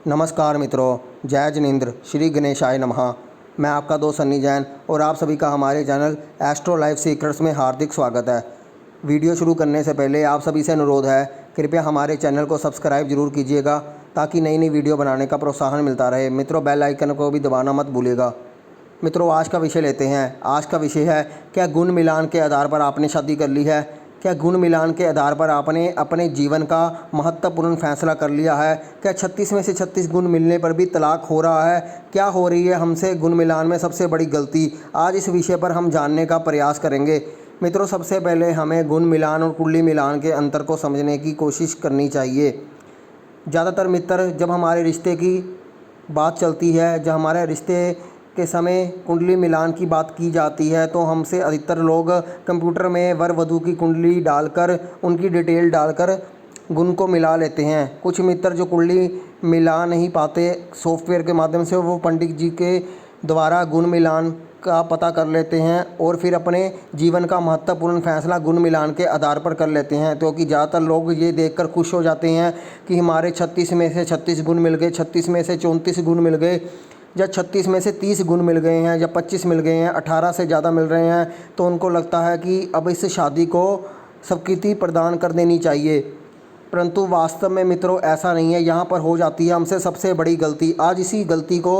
नमस्कार मित्रों, जय जिनेंद्र, श्री गणेशाय नमः। मैं आपका दोस्त सन्नी जैन और आप सभी का हमारे चैनल एस्ट्रो लाइफ सीक्रेट्स में हार्दिक स्वागत है। वीडियो शुरू करने से पहले आप सभी से अनुरोध है, कृपया हमारे चैनल को सब्सक्राइब जरूर कीजिएगा ताकि नई नई वीडियो बनाने का प्रोत्साहन मिलता रहे। मित्रों, बेल आइकन को भी दबाना मत भूलिएगा। मित्रों, आज का विषय लेते हैं। आज का विषय है, क्या गुण मिलान के आधार पर आपने शादी कर ली है? क्या गुण मिलान के आधार पर आपने अपने जीवन का महत्वपूर्ण फैसला कर लिया है? क्या 36 में से 36 गुण मिलने पर भी तलाक हो रहा है? क्या हो रही है हमसे गुण मिलान में सबसे बड़ी गलती? आज इस विषय पर हम जानने का प्रयास करेंगे। मित्रों, सबसे पहले हमें गुण मिलान और कुंडली मिलान के अंतर को समझने की कोशिश करनी चाहिए। ज़्यादातर मित्र, जब हमारे रिश्ते की बात चलती है, जब हमारे रिश्ते के समय कुंडली मिलान की बात की जाती है, तो हमसे अधिकतर लोग कंप्यूटर में वर वधू की कुंडली डालकर, उनकी डिटेल डालकर गुण को मिला लेते हैं। कुछ मित्र जो कुंडली मिला नहीं पाते सॉफ्टवेयर के माध्यम से, वो पंडित जी के द्वारा गुण मिलान का पता कर लेते हैं और फिर अपने जीवन का महत्वपूर्ण फैसला गुण मिलान के आधार पर कर लेते हैं। क्योंकि ज़्यादातर लोग ये देखकर खुश हो जाते हैं कि हमारे 36 में से 36 गुण मिल गए, 36 में से 34 गुण मिल गए, या 36 में से 30 गुण मिल गए हैं, या 25 मिल गए हैं, 18 से ज़्यादा मिल रहे हैं, तो उनको लगता है कि अब इस शादी को स्वीकृति प्रदान कर देनी चाहिए। परंतु वास्तव में मित्रों ऐसा नहीं है। यहाँ पर हो जाती है हमसे सबसे बड़ी गलती। आज इसी गलती को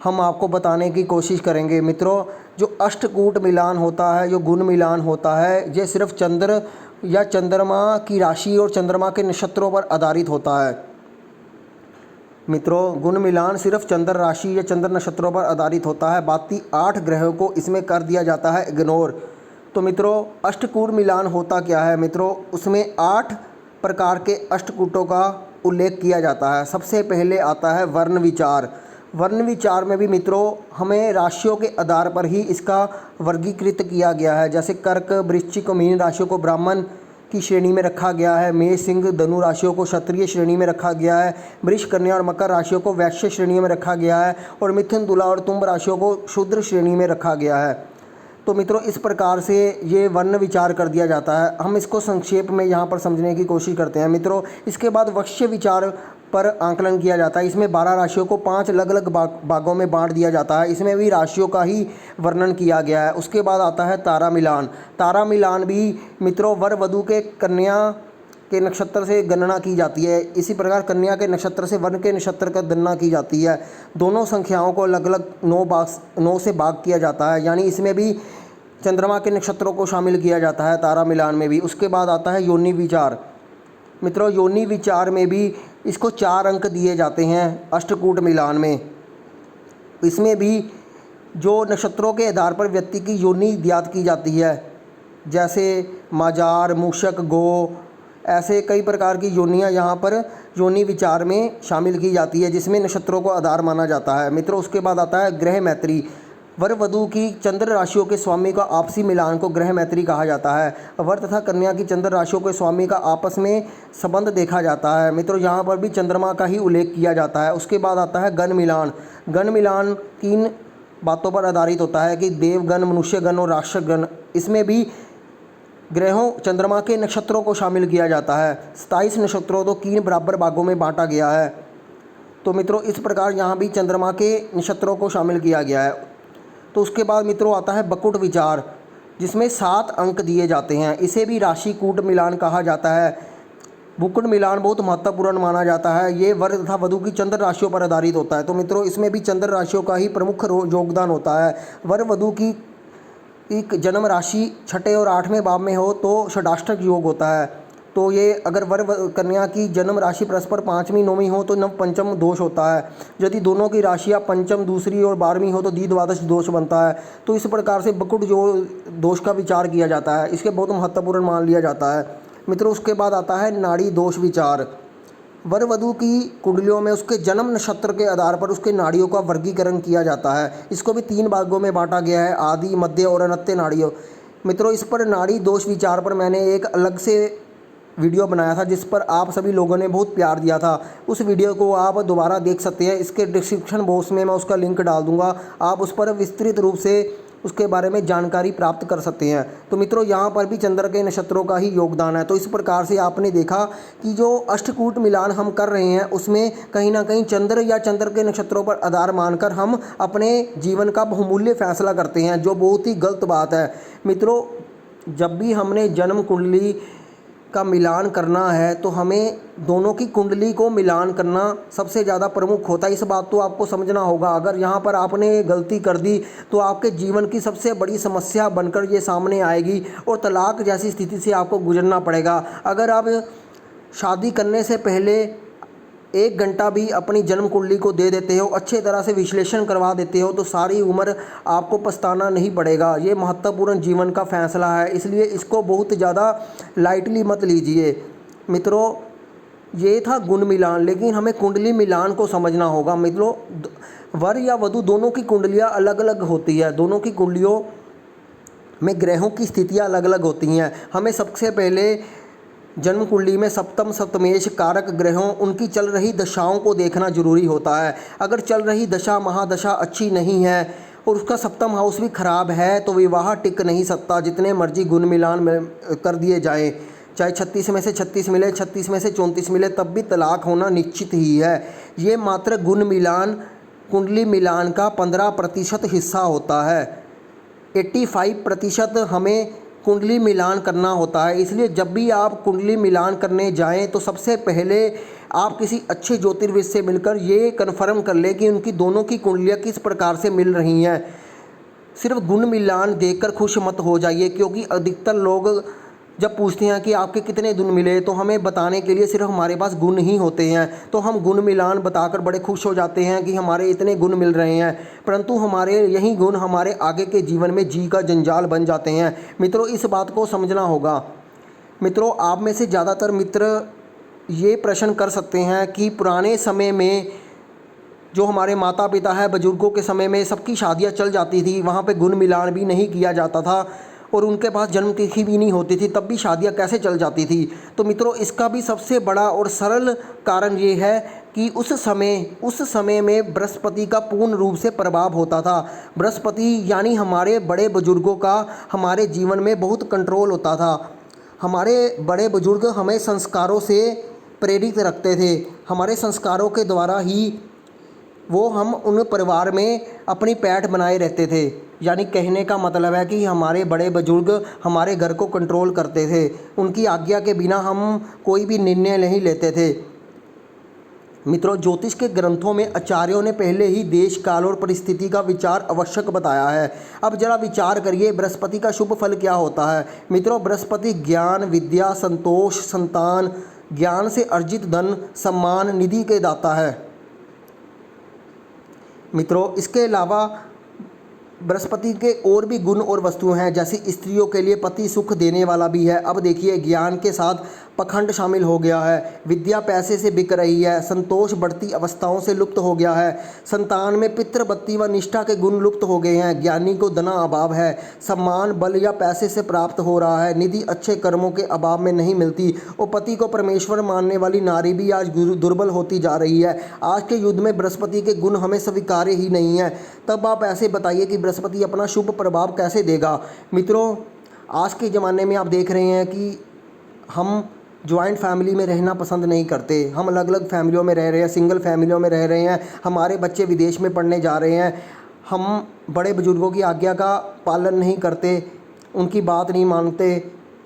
हम आपको बताने की कोशिश करेंगे। मित्रों, जो अष्टकूट मिलान होता है, जो गुण मिलान होता है, ये सिर्फ चंद्र या चंद्रमा की राशि और चंद्रमा के नक्षत्रों पर आधारित होता है। मित्रों, गुण मिलान सिर्फ चंद्र राशि या चंद्र नक्षत्रों पर आधारित होता है। बाकी 8 ग्रहों को इसमें कर दिया जाता है इग्नोर। तो मित्रों, अष्टकूट मिलान होता क्या है? मित्रों, उसमें 8 प्रकार के अष्टकूटों का उल्लेख किया जाता है। सबसे पहले आता है वर्ण विचार। वर्ण विचार में भी मित्रों हमें राशियों के आधार पर ही इसका वर्गीकृत किया गया है। जैसे कर्क, वृश्चिक, मीन राशियों को ब्राह्मण की श्रेणी में रखा गया है, मेष, सिंह, धनु राशियों को क्षत्रिय श्रेणी में रखा गया है, वृष, कन्या और मकर राशियों को वैश्य श्रेणी में रखा गया है, और मिथुन, तुला और तुंब राशियों को शूद्र श्रेणी में रखा गया है। तो मित्रों, इस प्रकार से ये वर्ण विचार कर दिया जाता है। हम इसको संक्षेप में यहाँ पर समझने की कोशिश करते हैं। मित्रों, इसके बाद वक्ष्य विचार पर आंकलन किया जाता है। इसमें 12 राशियों को 5 अलग अलग भागों में बांट दिया जाता है। इसमें भी राशियों का ही वर्णन किया गया है। उसके बाद आता है तारा मिलान। तारा मिलान भी मित्रों वर वधू के कन्या के नक्षत्र से गणना की जाती है। इसी प्रकार कन्या के नक्षत्र से वर्ण के नक्षत्र का गणना की जाती है। दोनों संख्याओं को अलग अलग 9 से भाग किया जाता है, यानी इसमें भी चंद्रमा के नक्षत्रों को शामिल किया जाता है तारा मिलान में भी। उसके बाद आता है योनि विचार। मित्रों, योनि विचार में भी इसको 4 अंक दिए जाते हैं अष्टकूट मिलान में। इसमें भी जो नक्षत्रों के आधार पर व्यक्ति की योनि ज्ञात की जाती है, जैसे माजार, मूषक, गो, ऐसे कई प्रकार की योनियां यहाँ पर योनि विचार में शामिल की जाती है, जिसमें नक्षत्रों को आधार माना जाता है। मित्रों, उसके बाद आता है ग्रह मैत्री। वर वधू की चंद्र राशियों के स्वामी का आपसी मिलान को ग्रह मैत्री कहा जाता है। वर तथा कन्या की चंद्र राशियों के स्वामी का आपस में संबंध देखा जाता है। मित्रों, यहाँ पर भी चंद्रमा का ही उल्लेख किया जाता है। उसके बाद आता है गण मिलान। गण मिलान 3 बातों पर आधारित होता है कि देवगण, मनुष्यगण और राक्षसगण। इसमें भी ग्रहों, चंद्रमा के नक्षत्रों को शामिल किया जाता है। 27 नक्षत्रों को 3 बराबर भागों में बांटा गया है। तो मित्रों, इस प्रकार यहाँ भी चंद्रमा के नक्षत्रों को शामिल किया गया है। तो उसके बाद मित्रों आता है बकुट विचार, जिसमें 7 अंक दिए जाते हैं। इसे भी राशि कूट मिलान कहा जाता है। बुकुट मिलान बहुत महत्वपूर्ण माना जाता है। ये वर तथा वधू की चंद्र राशियों पर आधारित होता है। तो मित्रों, इसमें भी चंद्र राशियों का ही प्रमुख योगदान होता है। वर वधू की एक जन्म राशि 6 और 8वें भाव में हो तो षडाष्टक योग होता है। तो ये अगर वर कन्या की जन्म राशि परस्पर 5वीं 9वीं हो तो नव पंचम दोष होता है। यदि दोनों की राशियाँ पंचम, दूसरी और 12वीं हो तो द्विद्वादश दोष बनता है। तो इस प्रकार से बकुट जो दोष का विचार किया जाता है, इसके बहुत महत्वपूर्ण मान लिया जाता है। मित्रों, उसके बाद आता है नाड़ी दोष विचार। वर वधू की कुंडलियों में उसके जन्म नक्षत्र के आधार पर उसके नाड़ियों का वर्गीकरण किया जाता है। इसको भी 3 भागों में बांटा गया है, आदि, मध्य और अनत्य नाड़ियों। मित्रों, इस पर नाड़ी दोष विचार पर मैंने एक अलग से वीडियो बनाया था, जिस पर आप सभी लोगों ने बहुत प्यार दिया था। उस वीडियो को आप दोबारा देख सकते हैं। इसके डिस्क्रिप्शन बॉक्स में मैं उसका लिंक डाल दूंगा। आप उस पर विस्तृत रूप से उसके बारे में जानकारी प्राप्त कर सकते हैं। तो मित्रों यहाँ पर भी चंद्र के नक्षत्रों का ही योगदान है। तो इस प्रकार से आपने देखा कि जो अष्टकूट मिलान हम कर रहे हैं उसमें कहीं ना कहीं चंद्र या चंद्र के नक्षत्रों पर आधार मानकर हम अपने जीवन का बहुमूल्य फैसला करते हैं, जो बहुत ही गलत बात है। मित्रों जब भी हमने जन्म कुंडली का मिलान करना है तो हमें दोनों की कुंडली को मिलान करना सबसे ज़्यादा प्रमुख होता है। इस बात तो आपको समझना होगा। अगर यहाँ पर आपने गलती कर दी तो आपके जीवन की सबसे बड़ी समस्या बनकर ये सामने आएगी और तलाक जैसी स्थिति से आपको गुजरना पड़ेगा। अगर आप शादी करने से पहले 1 घंटा भी अपनी जन्म कुंडली को दे देते हो, अच्छे तरह से विश्लेषण करवा देते हो, तो सारी उम्र आपको पछताना नहीं पड़ेगा। ये महत्वपूर्ण जीवन का फैसला है, इसलिए इसको बहुत ज़्यादा लाइटली मत लीजिए। मित्रों ये था गुण मिलान, लेकिन हमें कुंडली मिलान को समझना होगा। मित्रों वर या वधू दोनों की कुंडलियाँ अलग अलग होती है, दोनों की कुंडलियों में ग्रहों की स्थितियाँ अलग अलग होती हैं। हमें सबसे पहले जन्म कुंडली में सप्तम सप्तमेश कारक ग्रहों उनकी चल रही दशाओं को देखना जरूरी होता है। अगर चल रही दशा महादशा अच्छी नहीं है और उसका सप्तम हाउस भी खराब है तो विवाह टिक नहीं सकता, जितने मर्जी गुण मिलान कर दिए जाएं। चाहे 36 में से 36 मिले, 36 में से 34 मिले, तब भी तलाक होना निश्चित ही है। ये मात्र गुण मिलान कुंडली मिलान का 15% हिस्सा होता है। 85% हमें कुंडली मिलान करना होता है। इसलिए जब भी आप कुंडली मिलान करने जाएं तो सबसे पहले आप किसी अच्छे ज्योतिर्विद से मिलकर ये कन्फर्म कर लें कि उनकी दोनों की कुंडलियाँ किस प्रकार से मिल रही हैं। सिर्फ गुण मिलान देखकर खुश मत हो जाइए, क्योंकि अधिकतर लोग जब पूछते हैं कि आपके कितने गुण मिले तो हमें बताने के लिए सिर्फ हमारे पास गुण ही होते हैं, तो हम गुण मिलान बताकर बड़े खुश हो जाते हैं कि हमारे इतने गुण मिल रहे हैं, परंतु हमारे यही गुण हमारे आगे के जीवन में जी का जंजाल बन जाते हैं। मित्रों इस बात को समझना होगा। मित्रों आप में से ज़्यादातर मित्र ये प्रश्न कर सकते हैं कि पुराने समय में जो हमारे माता पिता है, बुजुर्गों के समय में सबकी शादियाँ चल जाती थी, वहाँ पर गुण मिलान भी नहीं किया जाता था और उनके पास जन्म तिथि भी नहीं होती थी, तब भी शादियां कैसे चल जाती थी। तो मित्रों इसका भी सबसे बड़ा और सरल कारण ये है कि उस समय में बृहस्पति का पूर्ण रूप से प्रभाव होता था। बृहस्पति यानी हमारे बड़े बुजुर्गों का हमारे जीवन में बहुत कंट्रोल होता था। हमारे बड़े बुजुर्ग हमें संस्कारों से प्रेरित रखते थे, हमारे संस्कारों के द्वारा ही वो हम उन परिवार में अपनी पैठ बनाए रहते थे। यानी कहने का मतलब है कि हमारे बड़े बुजुर्ग हमारे घर को कंट्रोल करते थे, उनकी आज्ञा के बिना हम कोई भी निर्णय नहीं लेते थे। मित्रों ज्योतिष के ग्रंथों में आचार्यों ने पहले ही देश काल और परिस्थिति का विचार आवश्यक बताया है। अब जरा विचार करिए बृहस्पति का शुभ फल क्या होता है। मित्रों बृहस्पति ज्ञान, विद्या, संतोष, संतान, ज्ञान से अर्जित धन, सम्मान, निधि के दाता है। मित्रों इसके अलावा बृहस्पति के और भी गुण और वस्तुएं हैं, जैसे स्त्रियों के लिए पति सुख देने वाला भी है। अब देखिए ज्ञान के साथ पखंड शामिल हो गया है, विद्या पैसे से बिक रही है, संतोष बढ़ती अवस्थाओं से लुप्त हो गया है, संतान में पितृभक्ति व निष्ठा के गुण लुप्त हो गए हैं, ज्ञानी को धन अभाव है, सम्मान बल या पैसे से प्राप्त हो रहा है, निधि अच्छे कर्मों के अभाव में नहीं मिलती और पति को परमेश्वर मानने वाली नारी भी आज दुर्बल होती जा रही है। आज के युद्ध में बृहस्पति के गुण हमें स्वीकार्य ही नहीं है। तब आप ऐसे बताइए कि बृहस्पति अपना शुभ प्रभाव कैसे देगा। मित्रों आज के ज़माने में आप देख रहे हैं कि हम जॉइंट फैमिली में रहना पसंद नहीं करते, हम अलग अलग फैमिलियों में रह रहे हैं, सिंगल फैमिलियों में रह रहे हैं, हमारे बच्चे विदेश में पढ़ने जा रहे हैं, हम बड़े बुजुर्गों की आज्ञा का पालन नहीं करते, उनकी बात नहीं मानते,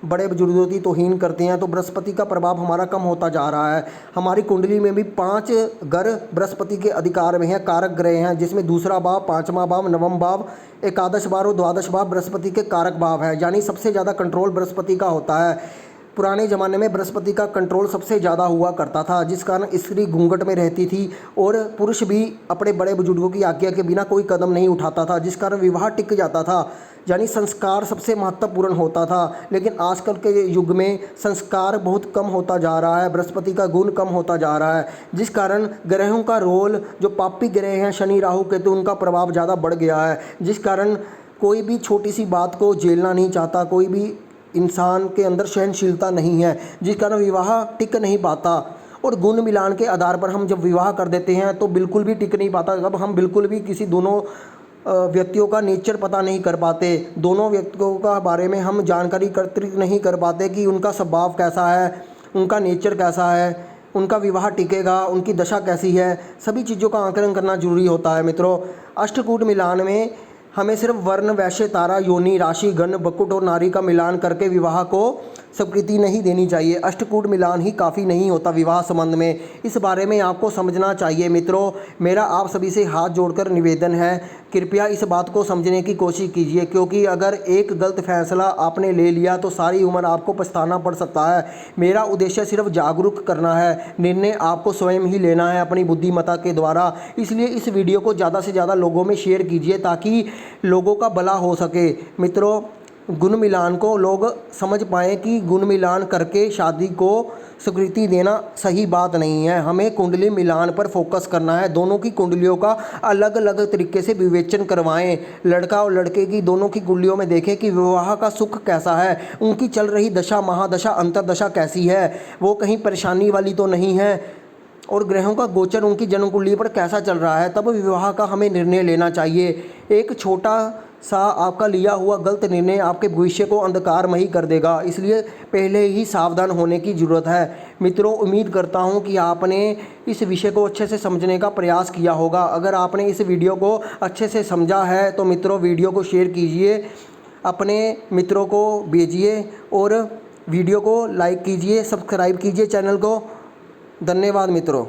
बड़े बुजुर्गों की तौहीन करते हैं, तो बृहस्पति का प्रभाव हमारा कम होता जा रहा है। हमारी कुंडली में भी 5 घर बृहस्पति के अधिकार में हैं, कारक ग्रह हैं, जिसमें दूसरा भाव, 5वां भाव, 9वां भाव, एकादश भाव और द्वादश भाव बृहस्पति के कारक भाव है। यानी सबसे ज़्यादा कंट्रोल बृहस्पति का होता है। पुराने ज़माने में बृहस्पति का कंट्रोल सबसे ज़्यादा हुआ करता था, जिस कारण स्त्री घूंघट में रहती थी और पुरुष भी अपने बड़े बुजुर्गों की आज्ञा के बिना कोई कदम नहीं उठाता था, जिस कारण विवाह टिक जाता था। यानी संस्कार सबसे महत्वपूर्ण होता था। लेकिन आजकल के युग में संस्कार बहुत कम होता जा रहा है, बृहस्पति का गुण कम होता जा रहा है, जिस कारण ग्रहों का रोल, जो पापी ग्रह हैं शनि राहु केतु, उनका प्रभाव ज़्यादा बढ़ गया है, जिस कारण कोई भी छोटी सी बात को झेलना नहीं चाहता, कोई भी इंसान के अंदर सहनशीलता नहीं है, जिस कारण विवाह टिक नहीं पाता। और गुण मिलान के आधार पर हम जब विवाह कर देते हैं तो बिल्कुल भी टिक नहीं पाता। जब हम बिल्कुल भी किसी दोनों व्यक्तियों का नेचर पता नहीं कर पाते, दोनों व्यक्तियों का बारे में हम जानकारी एकत्रित नहीं कर पाते कि उनका स्वभाव कैसा है, उनका नेचर कैसा है, उनका विवाह टिकेगा, उनकी दशा कैसी है, सभी चीज़ों का आकलन करना जरूरी होता है मित्रों। अष्टकूट मिलान में हमें सिर्फ वर्ण, वैश्य, तारा, योनि, राशि, गण, बकुट और नारी का मिलान करके विवाह को स्वीकृति नहीं देनी चाहिए। अष्टकूट मिलान ही काफ़ी नहीं होता विवाह संबंध में, इस बारे में आपको समझना चाहिए मित्रों। मेरा आप सभी से हाथ जोड़कर निवेदन है, कृपया इस बात को समझने की कोशिश कीजिए, क्योंकि अगर एक गलत फैसला आपने ले लिया तो सारी उम्र आपको पछताना पड़ सकता है। मेरा उद्देश्य सिर्फ जागरूक करना है, निर्णय आपको स्वयं ही लेना है अपनी बुद्धिमत्ता के द्वारा। इसलिए इस वीडियो को ज़्यादा से ज़्यादा लोगों में शेयर कीजिए ताकि लोगों का भला हो सके। मित्रों, गुण मिलान को लोग समझ पाएँ कि गुण मिलान करके शादी को स्वीकृति देना सही बात नहीं है। हमें कुंडली मिलान पर फोकस करना है, दोनों की कुंडलियों का अलग अलग तरीके से विवेचन करवाएं। लड़का और लड़के की दोनों की कुंडलियों में देखें कि विवाह का सुख कैसा है, उनकी चल रही दशा, महादशा, अंतरदशा कैसी है, वो कहीं परेशानी वाली तो नहीं है, और ग्रहों का गोचर उनकी जन्म कुंडली पर कैसा चल रहा है, तब विवाह का हमें निर्णय लेना चाहिए। एक छोटा सा आपका लिया हुआ गलत निर्णय आपके भविष्य को अंधकारमयी कर देगा, इसलिए पहले ही सावधान होने की ज़रूरत है। मित्रों, उम्मीद करता हूं कि आपने इस विषय को अच्छे से समझने का प्रयास किया होगा। अगर आपने इस वीडियो को अच्छे से समझा है तो मित्रों वीडियो को शेयर कीजिए, अपने मित्रों को भेजिए और वीडियो को लाइक कीजिए, सब्सक्राइब कीजिए चैनल को। धन्यवाद मित्रों।